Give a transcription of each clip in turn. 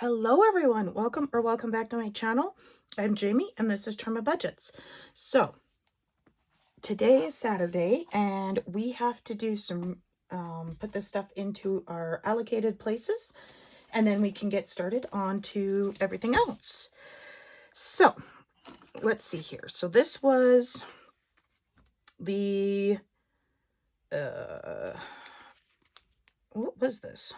Hello everyone, welcome back to my channel. I'm Jamie and this is Charmabudgets. So today is Saturday and we have to do some put this stuff into our allocated places and then we can get started on to everything else. So let's see here. So this was the what was this?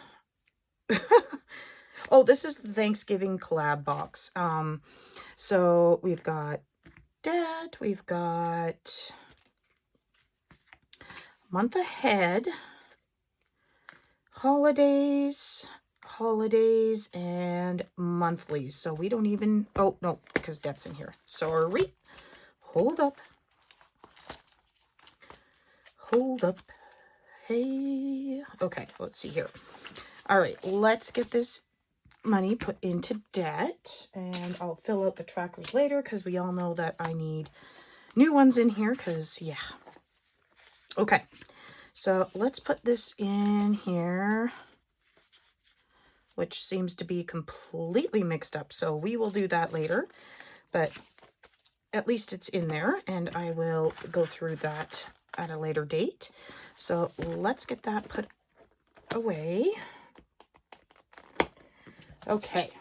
Oh, this is the Thanksgiving collab box. So we've got that, we've got month ahead, holidays, and monthlies. So we don't even, oh no, because that's in here. Sorry, hold up. Hey, okay, let's see here. All right, let's get this money put into debt, and I'll fill out the trackers later because we all know that I need new ones in here because yeah. Okay, so let's put this in here, which seems to be completely mixed up, so we will do that later, but at least it's in there and I will go through that at a later date. So let's get that put away. Okay,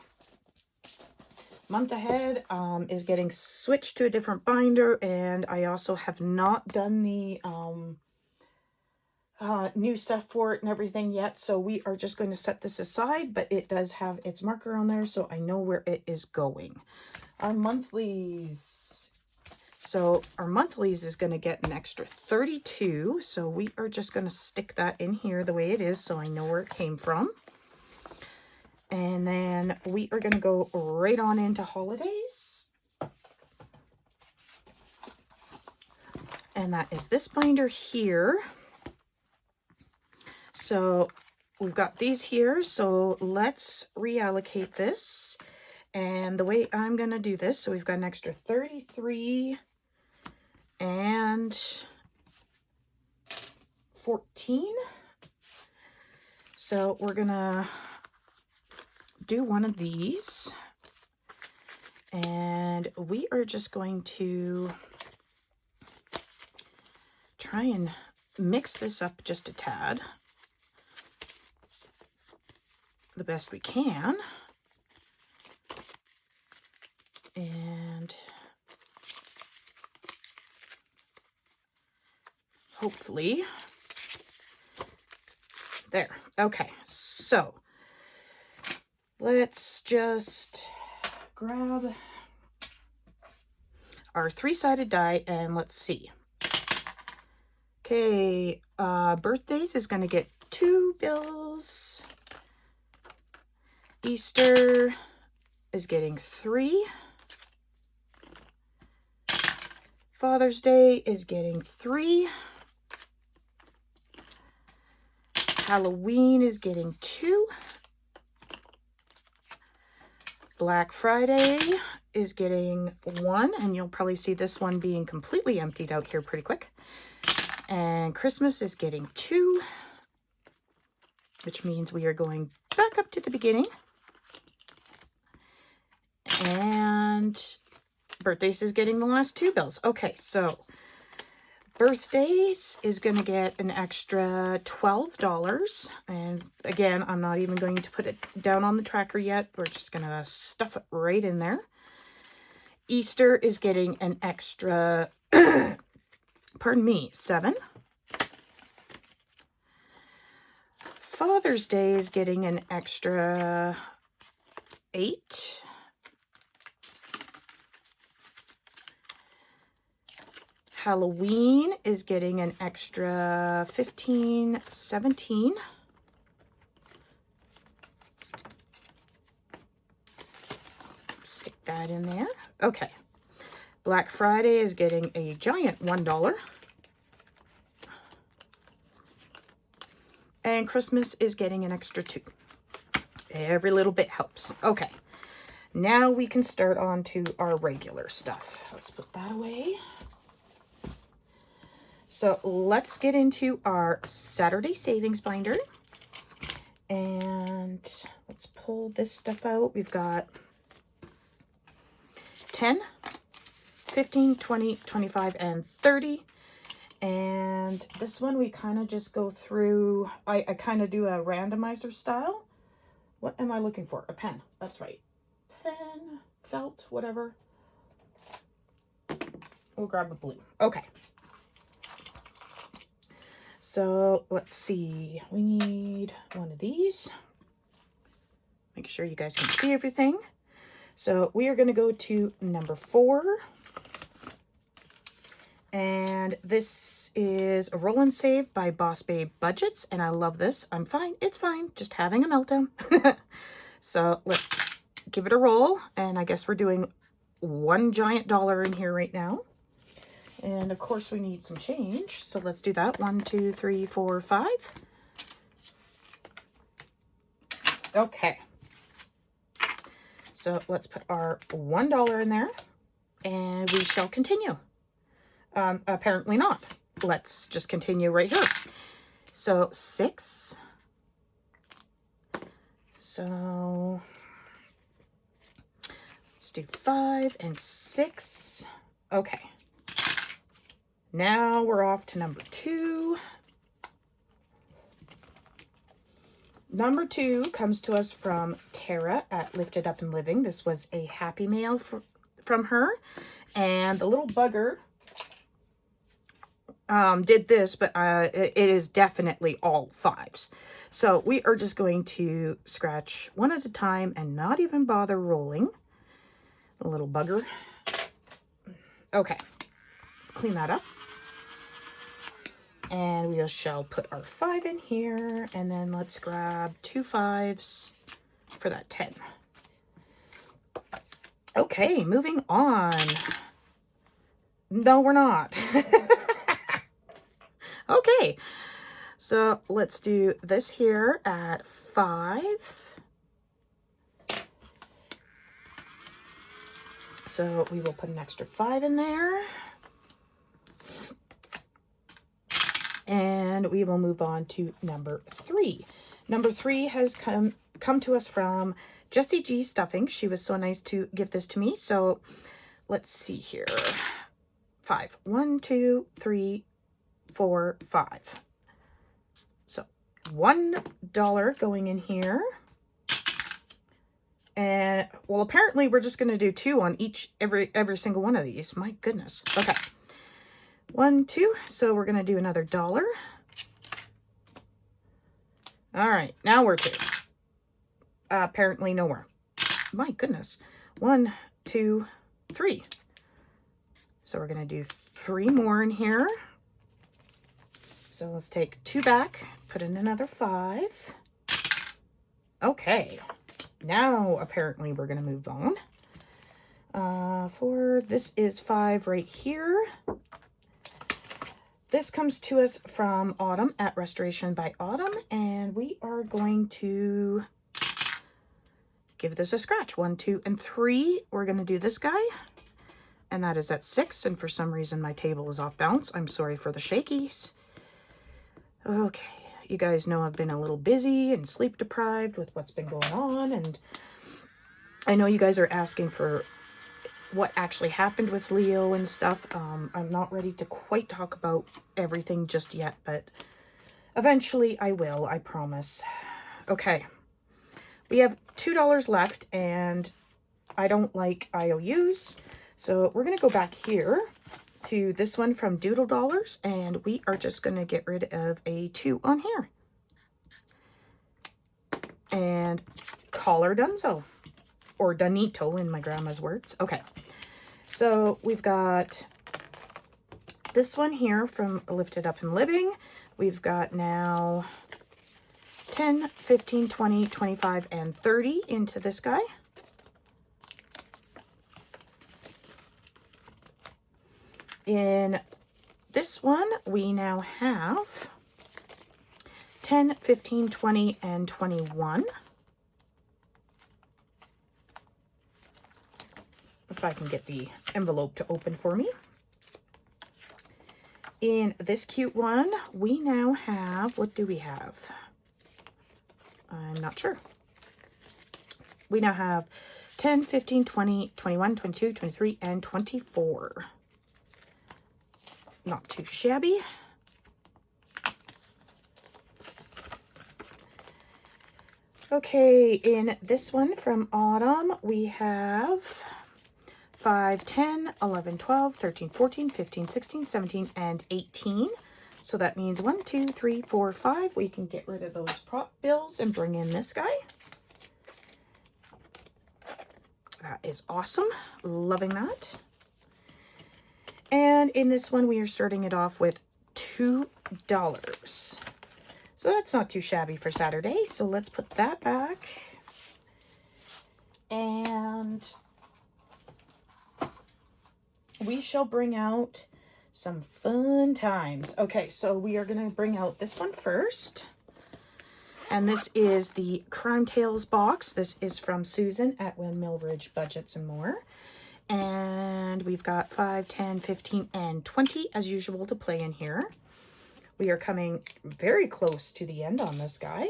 month ahead is getting switched to a different binder, and I also have not done the new stuff for it and everything yet, so we are just going to set this aside, but it does have its marker on there so I know where it is going. Our monthlies. So our monthlies is going to get an extra 32, so we are just going to stick that in here the way it is so I know where it came from. And then we are going to go right on into holidays. And that is this binder here. So we've got these here. So let's reallocate this. And the way I'm going to do this, so we've got an extra 33 and 14. So we're going to do one of these, and we are just going to try and mix this up just a tad the best we can, and hopefully there. Okay, so let's just grab our three-sided die and let's see. Okay, birthdays is going to get 2 bills. Easter is getting 3. Father's Day is getting 3. Halloween is getting 2. Black Friday is getting 1, and you'll probably see this one being completely emptied out here pretty quick. And Christmas is getting 2, which means we are going back up to the beginning. And birthdays is getting the last 2 bills. Okay, so birthdays is going to get an extra $12. And again, I'm not even going to put it down on the tracker yet. We're just going to stuff it right in there. Easter is getting an extra, pardon me, 7. Father's Day is getting an extra 8. Halloween is getting an extra 15, 17. Stick that in there. Okay. Black Friday is getting a giant $1. And Christmas is getting an extra 2. Every little bit helps. Okay. Now we can start on to our regular stuff. Let's put that away. So let's get into our Saturday savings binder. And let's pull this stuff out. We've got 10, 15, 20, 25, and 30. And this one we kind of just go through, I kind of do a randomizer style. What am I looking for? A pen. That's right. Pen, felt, whatever. We'll grab a blue. Okay. So let's see. We need one of these. Make sure you guys can see everything. So we are going to go to number 4. And this is a Roll and Save by Boss Babe Budgets. And I love this. I'm fine. It's fine. Just having a meltdown. So let's give it a roll. And I guess we're doing one giant dollar in here right now. And of course we need some change. So let's do that. 1, 2, 3, 4, 5. Okay. So let's put our $1 in there and we shall continue. Apparently not. Let's just continue right here. So 6. So let's do 5 and 6. Okay. Now we're off to number 2. Number 2 comes to us from Tara at Lifted Up and Living. This was a happy mail from her. And the little bugger did this, but it is definitely all 5s. So we are just going to scratch one at a time and not even bother rolling. The little bugger. Okay, let's clean that up. And we shall put our 5 in here, and then let's grab 2 5s for that 10. Okay, moving on. No, we're not. Okay, so let's do this here at 5. So we will put an extra 5 in there. And we will move on to number 3. Number 3 has come to us from Jessie G Stuffing. She was so nice to give this to me. So let's see here. 5. 1, 2, 3, 4, 5. So $1 going in here. And well, apparently we're just going to do 2 on every single one of these. My goodness. Okay. 1, 2. So we're going to do another $1. All right. Now we're 2. Apparently nowhere. My goodness. 1, 2, 3. So we're going to do 3 more in here. So let's take 2 back, put in another 5. Okay. Now apparently we're going to move on. This is 5 right here. This comes to us from Autumn at Restoration by Autumn, and we are going to give this a scratch. 1, 2, and 3. We're going to do this guy, and that is at 6, and for some reason my table is off balance. I'm sorry for the shakies. Okay, you guys know I've been a little busy and sleep deprived with what's been going on, and I know you guys are asking for what actually happened with Leo and stuff. I'm not ready to quite talk about everything just yet, but eventually I will, I promise. Okay, we have $2 left, and I don't like IOUs, so we're going to go back here to this one from Doodle Dollars, and we are just going to get rid of a 2 on here. And call her Dunzo, or Donito in my grandma's words. Okay, so we've got this one here from Lifted Up and Living. We've got now 10, 15, 20, 25, and 30 into this guy. In this one, we now have 10, 15, 20, and 21. If I can get the envelope to open for me. In this cute one, we now have, what do we have? I'm not sure. We now have 10, 15, 20, 21, 22, 23, and 24. Not too shabby. Okay, in this one from Autumn, we have 5, 10, 11, 12, 13, 14, 15, 16, 17, and 18. So that means 1, 2, 3, 4, 5. We can get rid of those prop bills and bring in this guy. That is awesome. Loving that. And in this one, we are starting it off with $2. So that's not too shabby for Saturday. So let's put that back. And we shall bring out some fun times. Okay, so we are going to bring out this one first. And this is the Crime Tales box. This is from Susan at Windmill Ridge Budgets and More. And we've got 5, 10, 15, and 20 as usual to play in here. We are coming very close to the end on this guy.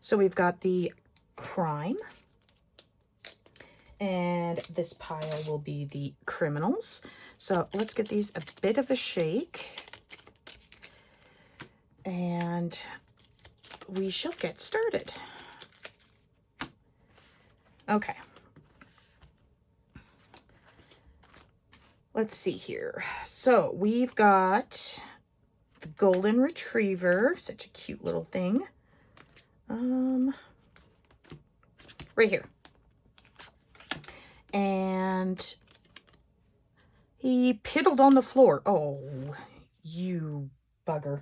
So we've got the crime. And this pile will be the criminals. So let's get these a bit of a shake. And we shall get started. Okay. Let's see here. So we've got the golden retriever, such a cute little thing. Right here. And he piddled on the floor. Oh, you bugger.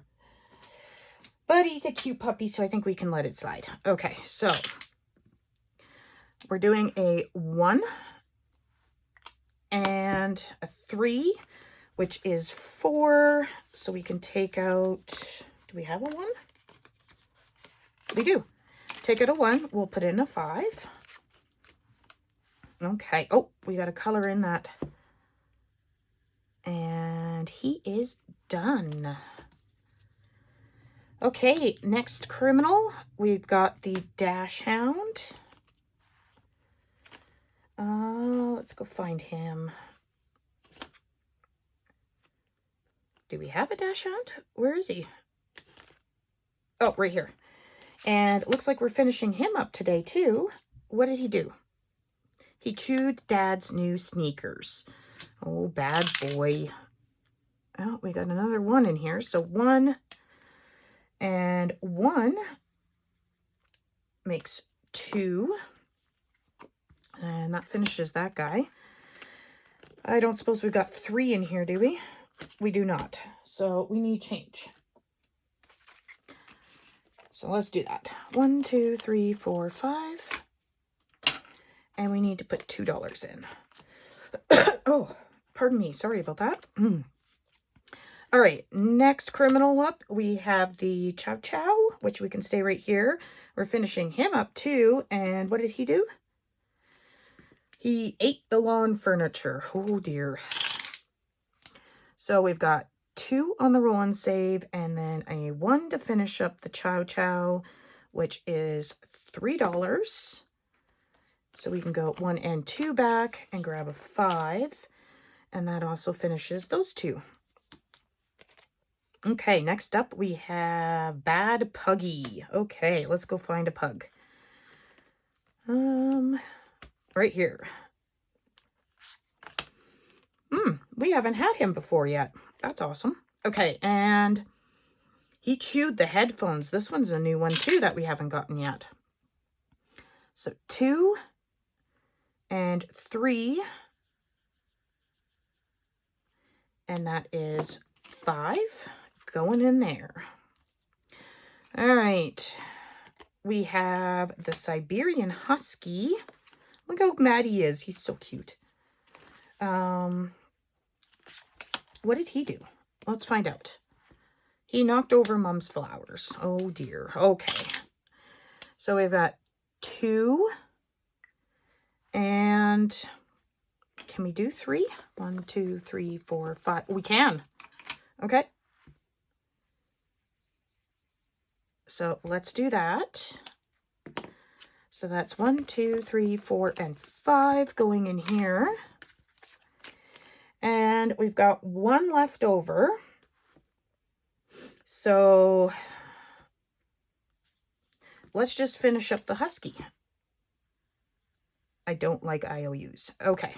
But he's a cute puppy, so I think we can let it slide. Okay, so we're doing a 1 and a 3, which is 4. So we can take out, do we have a 1? We do. Take out a 1, we'll put in a 5. Okay, oh, we got to color in that. And he is done. Okay, next criminal, we've got the Dash Hound. Let's go find him. Do we have a Dash Hound? Where is he? Oh, right here. And it looks like we're finishing him up today, too. What did he do? He chewed Dad's new sneakers. Oh, bad boy. Oh, we got another 1 in here. So 1 and 1 makes 2. And that finishes that guy. I don't suppose we've got 3 in here, do we? We do not. So we need change. So let's do that. 1, 2, 3, 4, 5. And we need to put $2 in. Oh, pardon me. Sorry about that. All right, next criminal up, we have the Chow Chow, which we can stay right here. We're finishing him up too. And what did he do? He ate the lawn furniture. Oh dear. So we've got 2 on the roll and save, and then a 1 to finish up the Chow Chow, which is $3. So we can go 1 and 2 back and grab a 5. And that also finishes those 2. Okay, next up we have Bad Puggy. Okay, let's go find a pug. Right here. We haven't had him before yet. That's awesome. Okay, and he chewed the headphones. This one's a new one too that we haven't gotten yet. So 2 and 3. And that is 5 going in there. All right. We have the Siberian Husky. Look how mad he is. He's so cute. What did he do? Let's find out. He knocked over Mom's flowers. Oh dear. Okay. So we've got 2. And can we do 3? 1, 2, 3, 4, 5. We can. Okay. So let's do that. So that's 1, 2, 3, 4, and 5 going in here. And we've got one left over. So let's just finish up the husky. I don't like IOUs. Okay.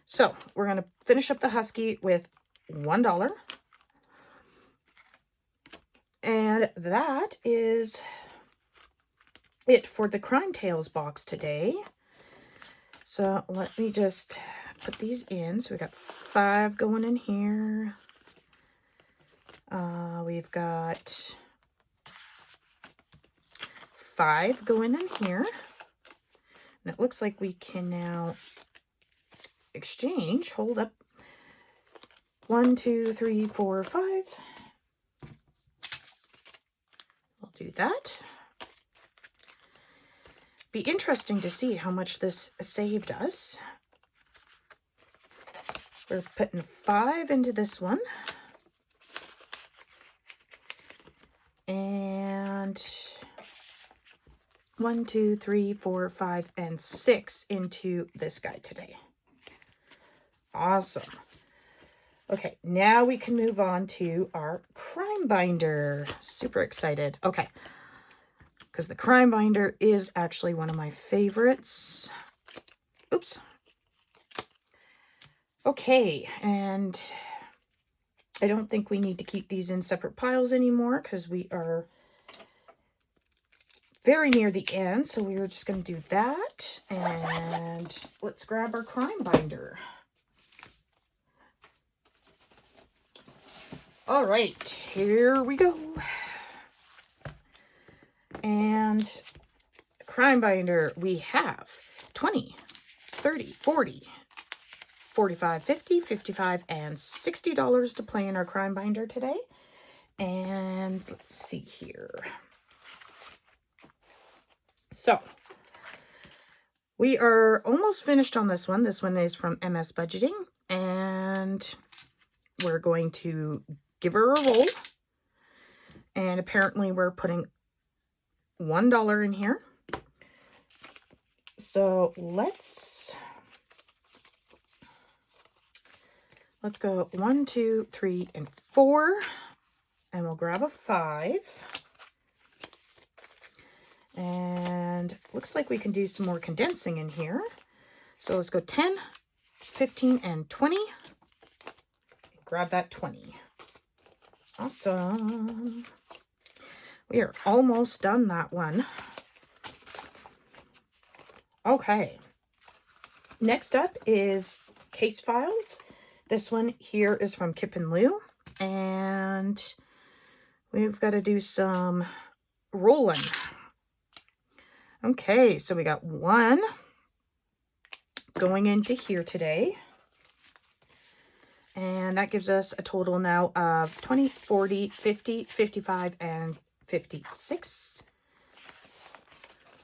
So we're going to finish up the husky with $1. And that is it for the Crime Tales box today. So let me just put these in. So we got 5 going in here. We've got 5 going in here. And it looks like we can now exchange. Hold up. 1, 2, 3, 4, 5. We'll do that. Be interesting to see how much this saved us. We're putting 5 into this one. And 1, 2, 3, 4, 5, and 6 into this guy today. Awesome. Okay, now we can move on to our crime binder. Super excited. Okay, because the crime binder is actually one of my favorites. Oops. Okay, and I don't think we need to keep these in separate piles anymore because we are very near the end. So we are just going to do that. And let's grab our crime binder. All right, here we go. And crime binder, we have 20, 30, 40, 45, 50, 55, and $60 to play in our crime binder today. And let's see here. So we are almost finished on this one. This one is from MS Budgeting, and we're going to give her a roll. And apparently we're putting $1 in here. So let's go 1, 2, 3, and 4. And we'll grab a 5. And looks like we can do some more condensing in here. So let's go 10, 15, and 20. Grab that 20. Awesome. We are almost done that one. Okay. Next up is case files. This one here is from Kip and Lou. And we've got to do some rolling. Okay, so we got 1 going into here today. And that gives us a total now of 20, 40, 50, 55, and 56.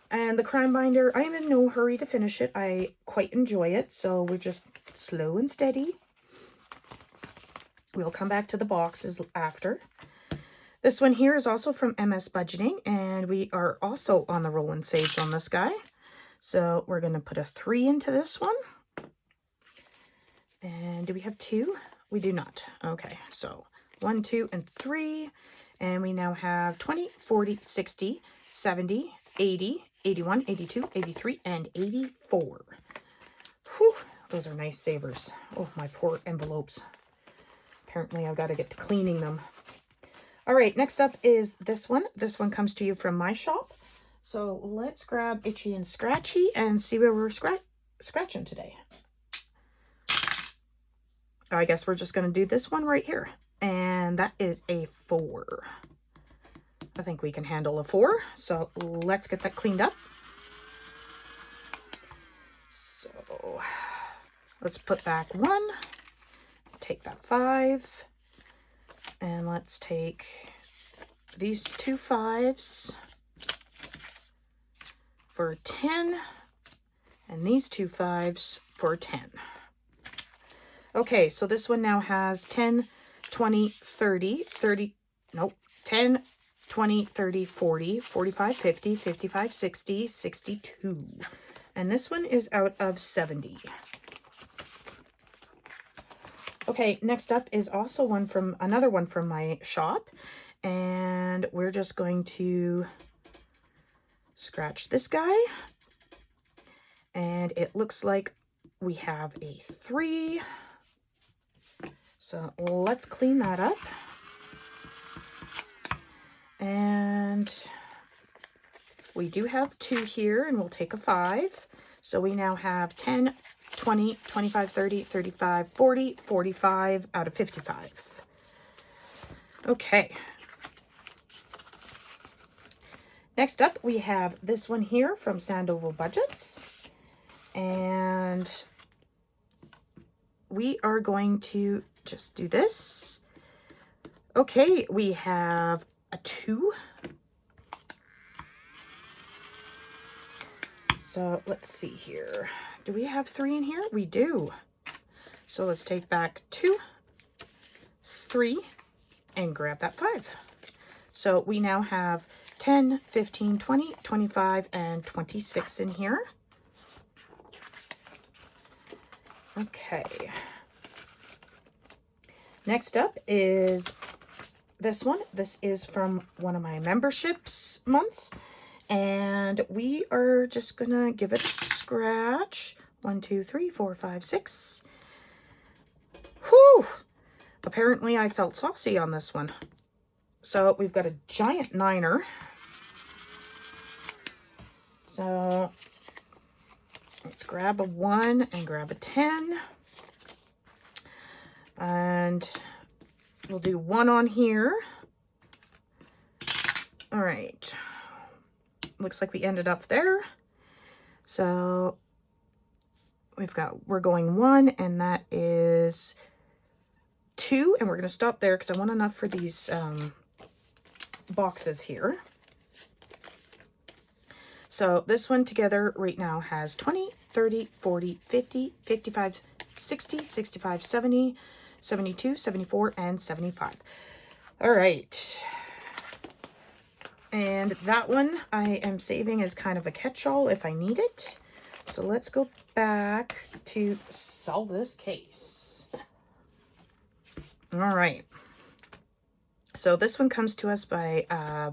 And the crime binder, I am in no hurry to finish it. I quite enjoy it, so we're just slow and steady. We'll come back to the boxes after. This one here is also from MS Budgeting, and we are also on the roll and saves on this guy. So we're going to put a 3 into this one. And do we have 2? We do not. Okay, so 1, 2, and 3. And we now have 20, 40, 60, 70, 80, 81, 82, 83, and 84. Whew, those are nice savers. Oh, my poor envelopes. Apparently I've got to get to cleaning them. All right, next up is this one. This one comes to you from my shop. So let's grab Itchy and Scratchy and see where we're scratching today. I guess we're just going to do this one right here. And that is a 4. I think we can handle a 4. So let's get that cleaned up. So let's put back 1. Take that 5. And let's take these 2 5s for 10. And these 2 5s for 10. Okay, so this one now has 10, 20, 30, 30, nope, 10, 20, 30, 40, 45, 50, 55, 60, 62. And this one is out of 70. Okay, next up is also another one from my shop. And we're just going to scratch this guy. And it looks like we have a 3. So let's clean that up. And we do have 2 here, and we'll take a 5. So we now have 10, 20, 25, 30, 35, 40, 45 out of 55. Okay. Next up, we have this one here from Charmabudgets. And we are going to just do this. Okay, we have a 2. So let's see here. Do we have 3 in here? We do. So let's take back 2, 3, and grab that 5. So we now have 10, 15, 20, 25, and 26 in here. Okay. Next up is this one. This is from one of my memberships months. And we are just going to give it a scratch. 1, 2, 3, 4, 5, 6. Whew! Apparently I felt saucy on this one. So we've got a giant 9er. So let's grab a 1 and grab a 10. And we'll do 1 on here. All right. Looks like we ended up there. So we're going 1, and that is 2. And we're going to stop there because I want enough for these boxes here. So this one together right now has 20, 30, 40, 50, 55, 60, 65, 70, 72, 74, and 75. All right. And that one I am saving as kind of a catch-all if I need it. So let's go back to solve this case. All right. So this one comes to us by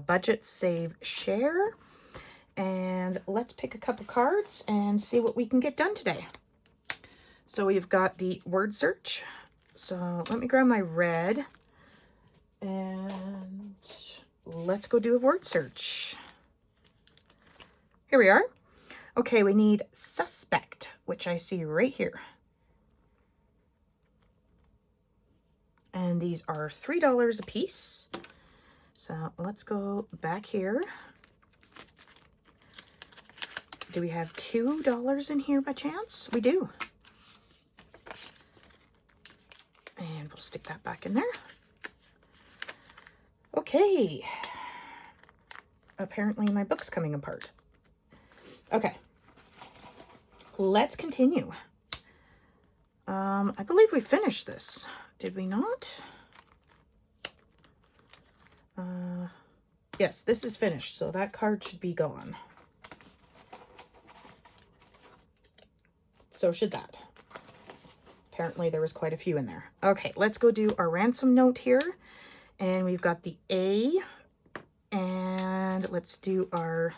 Budget Save Share. And let's pick a couple cards and see what we can get done today. So we've got the word search. So let me grab my red and let's go do a word search. Here we are. Okay, we need suspect, which I see right here. And these are $3 a piece. So let's go back here. Do we have $2 in here by chance? We do. And we'll stick that back in there. Okay. Apparently my book's coming apart. Okay. Let's continue. I believe we finished this. Did we not? Yes, this is finished, so that card should be gone. So should that. Apparently there was quite a few in there. Okay, let's go do our ransom note here. And we've got the A. And let's do our...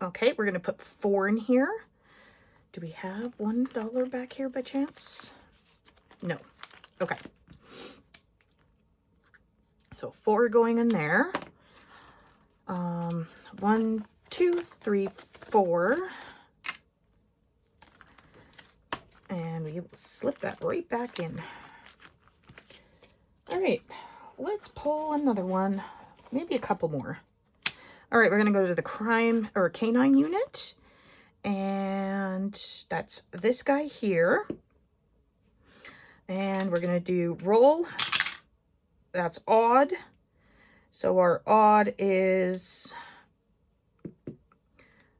Okay, we're going to put 4 in here. Do we have $1 back here by chance? No. Okay. So 4 going in there. 1, 2, 3, 4. And we will slip that right back in. All right, let's pull another one, maybe a couple more. All right, we're gonna go to the crime or canine unit, and that's this guy here. And we're gonna do roll. That's odd. So our odd is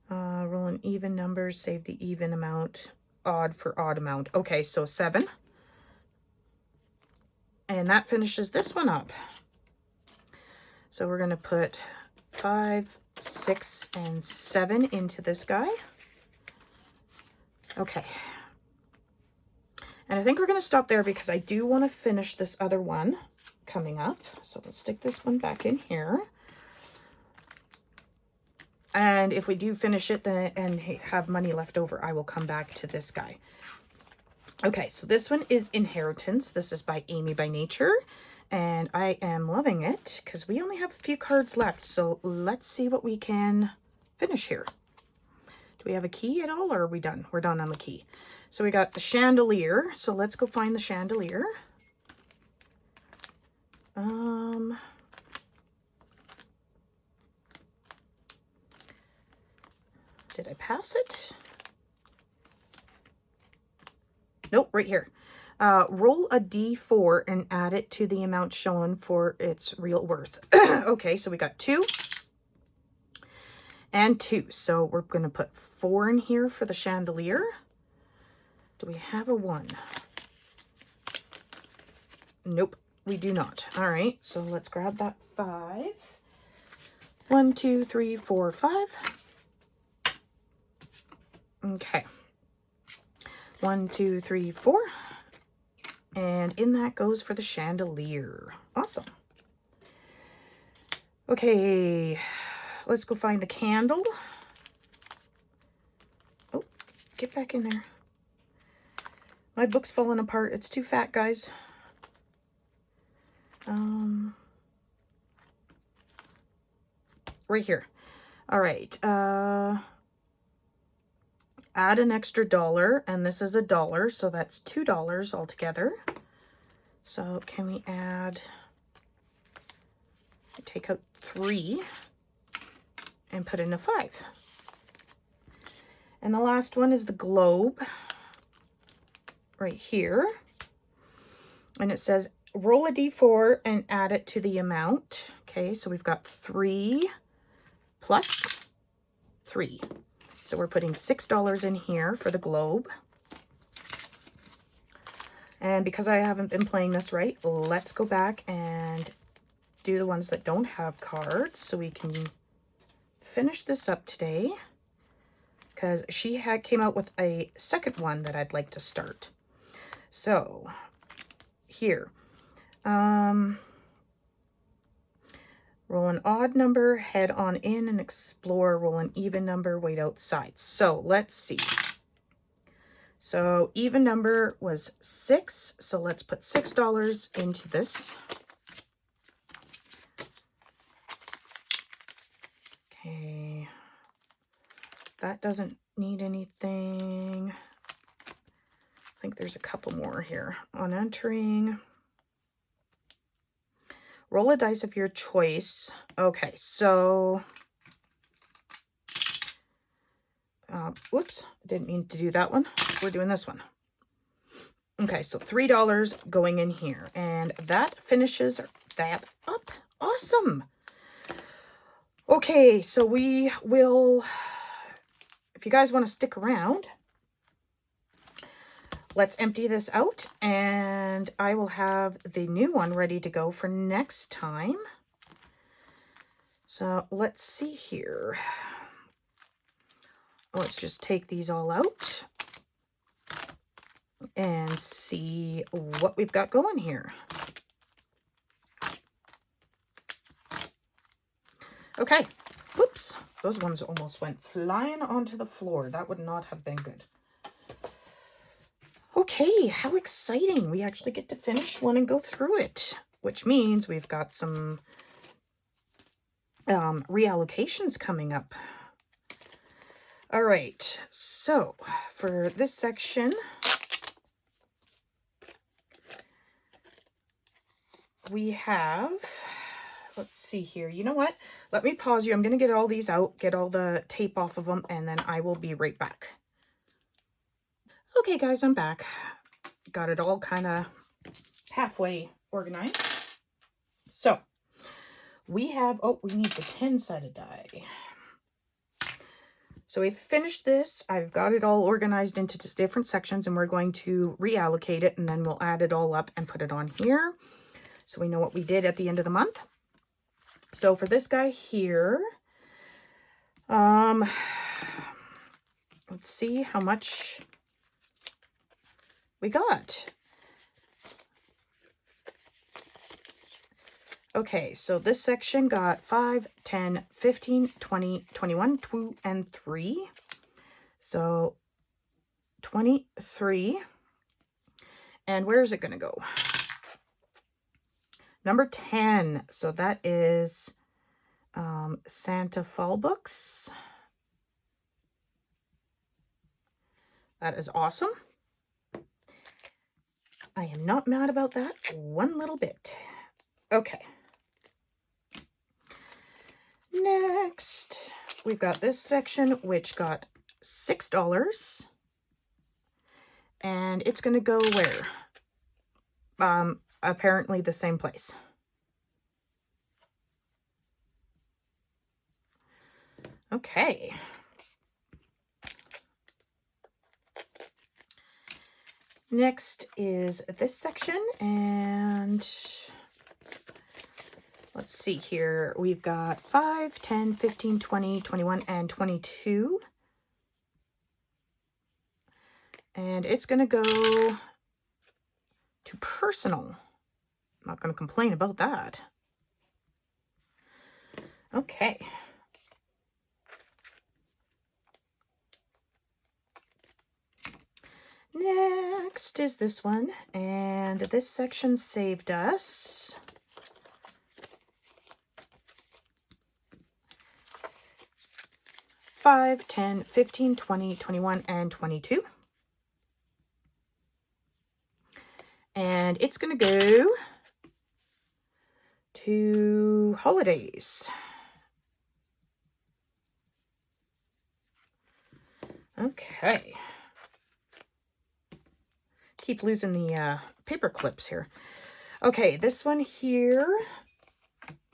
rolling even numbers, save the even amount. Odd for odd amount. Okay, so 7. And that finishes this one up. So we're going to put 5, 6, and 7 into this guy. Okay. And I think we're going to stop there because I do want to finish this other one coming up. So let's stick this one back in here. And if we do finish it then and have money left over, I will come back to this guy. Okay, so this one is Inheritance. This is by Amy by Nature. And I am loving it because we only have a few cards left. So let's see what we can finish here. Do we have a key at all or are we done? We're done on the key. So we got the chandelier. So let's go find the chandelier. Did I pass it? Nope, right here. Roll a d4 and add it to the amount shown for its real worth. Okay, so we got 2 and 2. So we're going to put 4 in here for the chandelier. Do we have a 1? Nope, we do not. All right, so let's grab that 5. 1, 2, 3, 4, 5. Okay. 1, 2, 3, 4. And in that goes for the chandelier. Awesome. Okay, let's go find the candle. Oh, get back in there. My book's falling apart. It's too fat, guys. Right here. All right. Add an extra $1, and this is $1, so that's $2 altogether. So can we add, take out 3 and put in a 5. And the last one is the globe right here. And it says roll a d4 and add it to the amount. Okay, so we've got 3 plus 3. So we're putting $6 in here for the globe. And because I haven't been playing this right, let's go back and do the ones that don't have cards so we can finish this up today. Because she came out with a second one that I'd like to start. So here. Roll an odd number, head on in and explore. Roll an even number, wait outside. So let's see. So even number was 6. So let's put $6 into this. Okay. That doesn't need anything. I think there's a couple more here. On entering. Roll a dice of your choice. Okay, so, whoops, didn't mean to do that one. We're doing this one. Okay, so $3 going in here, and that finishes that up. Awesome. Okay, so we will, if you guys want to stick around, let's empty this out and I will have the new one ready to go for next time. So let's see here. Let's just take these all out and see what we've got going here. Okay, whoops, those ones almost went flying onto the floor. That would not have been good. Okay, how exciting. We actually get to finish one and go through it, which means we've got some reallocations coming up. All right, so for this section, we have, let's see here. You know what? Let me pause you. I'm going to get all these out, get all the tape off of them, and then I will be right back. Okay, guys, I'm back. Got it all kind of halfway organized. So, we have, oh, we need the 10-sided die. So we've finished this. I've got it all organized into different sections, and we're going to reallocate it, and then we'll add it all up and put it on here. So we know what we did at the end of the month. So for this guy here, let's see how much we got. Okay, so this section got 5, 10, 15, 20, 21, 2, and 3. So 23. And where is it going to go? Number 10. So that is Santa Fall books. That is awesome. I am not mad about that one little bit. Okay. Next, we've got this section, which got $6. And it's going to go where? Apparently the same place. Okay. Next is this section, and let's see here. We've got 5, 10, 15, 20, 21, and 22. And it's going to go to personal. I'm not going to complain about that. Okay. Next is this one, and this section saved us $5, 10, 15, 20, 21, and 22. And it's going to go to holidays. Okay. Keep losing the paper clips here. Okay, this one here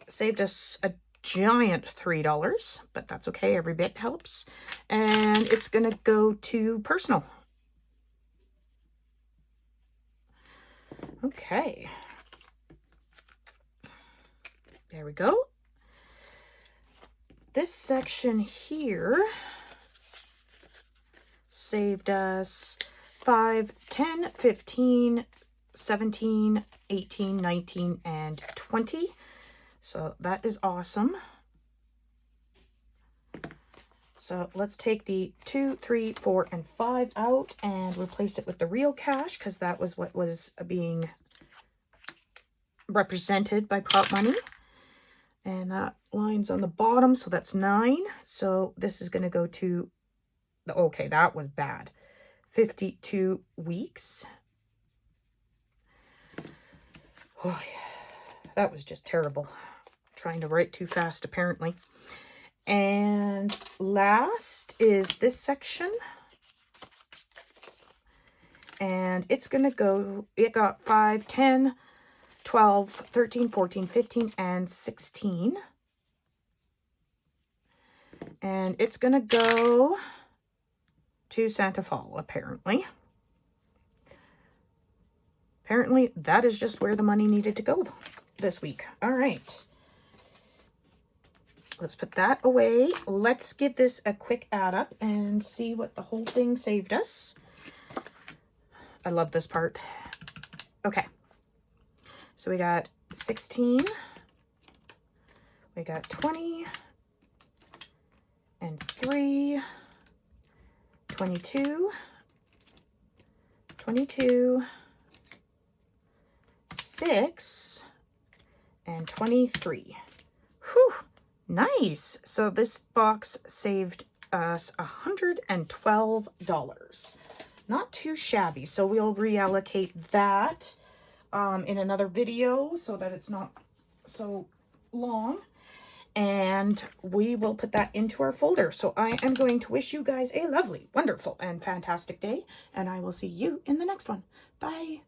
saved us a giant $3, but that's okay. Every bit helps. And it's going to go to personal. Okay. There we go. This section here saved us 5, 10, 15, 17, 18, 19, and 20. So that is awesome. So let's take the 2, 3, 4, and 5 out and replace it with the real cash, because that was what was being represented by prop money. And that line's on the bottom, so that's 9. So this is going to go to, okay, that was bad. 52 weeks. Oh, yeah. That was just terrible. Trying to write too fast, apparently. And last is this section. And it's going to go, it got 5, 10, 12, 13, 14, 15, and 16. And it's going to go to Santa Fall, apparently. Apparently, that is just where the money needed to go this week. All right. Let's put that away. Let's give this a quick add up and see what the whole thing saved us. I love this part. Okay. So we got 16. We got 20. And 3. 22. 22. 6. And 23. Whew. Nice. So this box saved us $112. Not too shabby. So we'll reallocate that in another video so that it's not so long. And we will put that into our folder. So I am going to wish you guys a lovely, wonderful, and fantastic day. And I will see you in the next one. Bye.